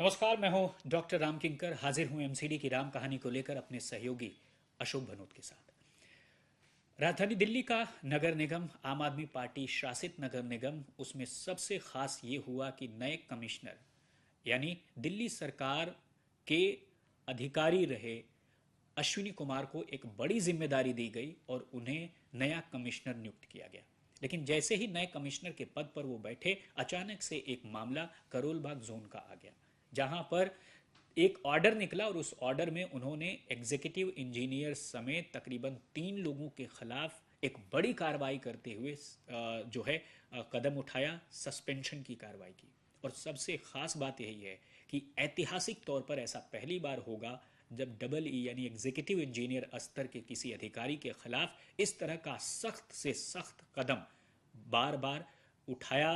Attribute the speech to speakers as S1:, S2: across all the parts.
S1: नमस्कार, मैं हूं डॉक्टर राम किंकर। हाजिर हूं एमसीडी की राम कहानी को लेकर अपने सहयोगी अशोक भनोत के साथ। राजधानी दिल्ली का नगर निगम, आम आदमी पार्टी शासित नगर निगम, उसमें सबसे खास ये हुआ कि नए कमिश्नर यानी दिल्ली सरकार के अधिकारी रहे अश्विनी कुमार को एक बड़ी जिम्मेदारी दी गई और उन्हें नया कमिश्नर नियुक्त किया गया। लेकिन जैसे ही नए कमिश्नर के पद पर वो बैठे, अचानक से एक मामला करोल बाग जोन का आ गया, जहां पर एक ऑर्डर निकला और उस ऑर्डर में उन्होंने एग्जीक्यूटिव इंजीनियर समेत तकरीबन 3 लोगों के खिलाफ एक बड़ी कार्रवाई करते हुए जो है कदम उठाया, सस्पेंशन की कार्रवाई की। और सबसे खास बात यही है कि ऐतिहासिक तौर पर ऐसा पहली बार होगा जब डबल ई यानी एग्जीक्यूटिव इंजीनियर स्तर के किसी अधिकारी के खिलाफ इस तरह का सख्त से सख्त कदम बार बार उठाया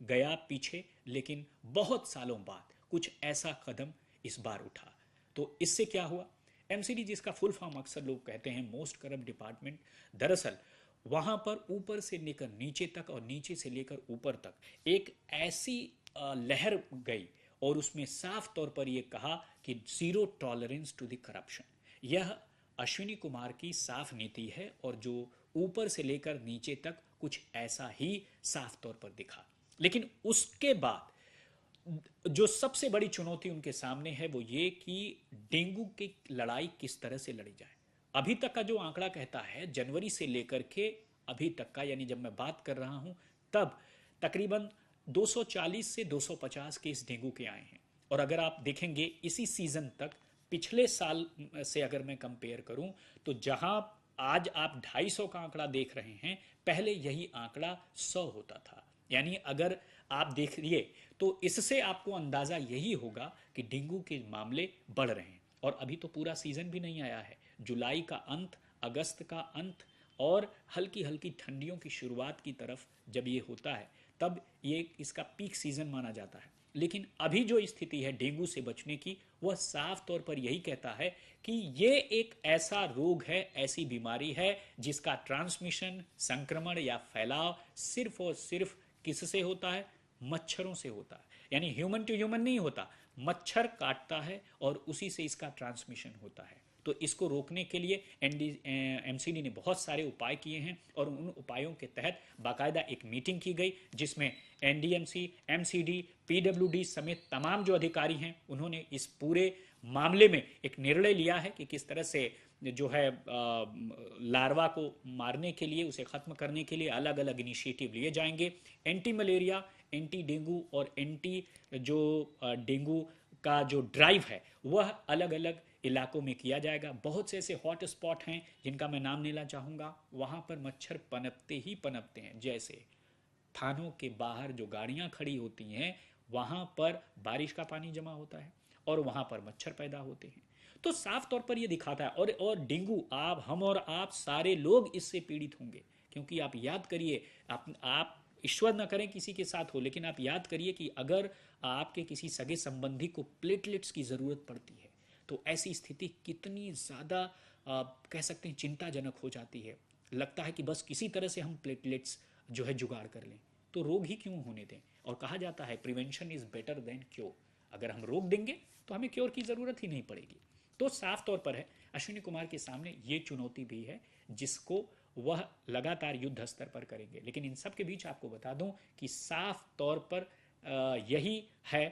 S1: गया पीछे, लेकिन बहुत सालों बाद कुछ ऐसा कदम इस बार उठा। तो इससे क्या हुआ? एमसीडी, जिसका फुल फॉर्म अक्सर लोग कहते हैं मोस्ट करप्ट डिपार्टमेंट, दरअसल वहां पर ऊपर से लेकर नीचे तक और नीचे से लेकर ऊपर तक एक ऐसी लहर गई और उसमें साफ तौर पर यह कहा कि zero tolerance to the corruption. यह अश्विनी कुमार की साफ नीति है और जो ऊपर से लेकर नीचे तक कुछ ऐसा ही साफ तौर पर दिखा। लेकिन उसके बाद जो सबसे बड़ी चुनौती उनके सामने है वो ये कि डेंगू की लड़ाई किस तरह से लड़ी जाए। अभी तक का जो आंकड़ा कहता है, जनवरी से लेकर के अभी तक का, यानी जब मैं बात कर रहा हूं तब तकरीबन 240 से 250 केस डेंगू के आए हैं। और अगर आप देखेंगे इसी सीजन तक पिछले साल से अगर मैं कंपेयर करूं तो जहां आज आप 250 का आंकड़ा देख रहे हैं, पहले यही आंकड़ा 100 होता था। यानी अगर आप देखिए तो इससे आपको अंदाजा यही होगा कि डेंगू के मामले बढ़ रहे हैं। और अभी तो पूरा सीजन भी नहीं आया है। जुलाई का अंत, अगस्त का अंत और हल्की हल्की ठंडियों की शुरुआत की तरफ जब ये होता है तब ये इसका पीक सीजन माना जाता है। लेकिन अभी जो स्थिति है डेंगू से बचने की, वह साफ तौर पर यही कहता है कि ये एक ऐसा रोग है, ऐसी बीमारी है जिसका ट्रांसमिशन, संक्रमण या फैलाव सिर्फ और सिर्फ किससे होता है? मच्छरों से होता है। यानी ह्यूमन टू ह्यूमन नहीं होता, मच्छर काटता है और उसी से इसका ट्रांसमिशन होता है। तो इसको रोकने के लिए एमसीडी ने बहुत सारे उपाय किए हैं और उन उपायों के तहत बाकायदा एक मीटिंग की गई जिसमें एनडीएमसी, एमसीडी, पीडब्ल्यूडी समेत तमाम जो अधिकारी हैं उन्होंने इस पूरे मामले में एक निर्णय लिया है कि किस तरह से जो है लार्वा को मारने के लिए, उसे खत्म करने के लिए अलग अलग इनिशिएटिव लिए जाएंगे। एंटी मलेरिया, एंटी डेंगू और एंटी जो डेंगू का जो ड्राइव है वह अलग अलग इलाकों में किया जाएगा। बहुत से ऐसे हॉट स्पॉट हैं जिनका मैं नाम लेना चाहूँगा। वहाँ पर मच्छर पनपते ही पनपते हैं। जैसे थानों के बाहर जो गाड़ियाँ खड़ी होती हैं वहाँ पर बारिश का पानी जमा होता है और वहाँ पर मच्छर पैदा होते हैं। तो साफ तौर पर यह दिखाता है। और डेंगू, आप, हम और आप सारे लोग इससे पीड़ित होंगे। क्योंकि आप याद करिए, आप ईश्वर न करें किसी के साथ हो, लेकिन आप याद करिए कि अगर आपके किसी सगे संबंधी को प्लेटलेट्स की ज़रूरत पड़ती है तो ऐसी स्थिति कितनी ज़्यादा कह सकते हैं चिंताजनक हो जाती है। लगता है कि बस किसी तरह से हम प्लेटलेट्स जो है जुगाड़ कर लें। तो रोग ही क्यों होने दें? और कहा जाता है prevention is better than cure. अगर हम रोक देंगे तो हमें क्योर की ज़रूरत ही नहीं पड़ेगी। तो साफ तौर पर है, अश्विनी कुमार के सामने ये चुनौती भी है जिसको वह लगातार युद्ध स्तर पर करेंगे। लेकिन इन सब के बीच आपको बता दूं कि साफ तौर पर यही है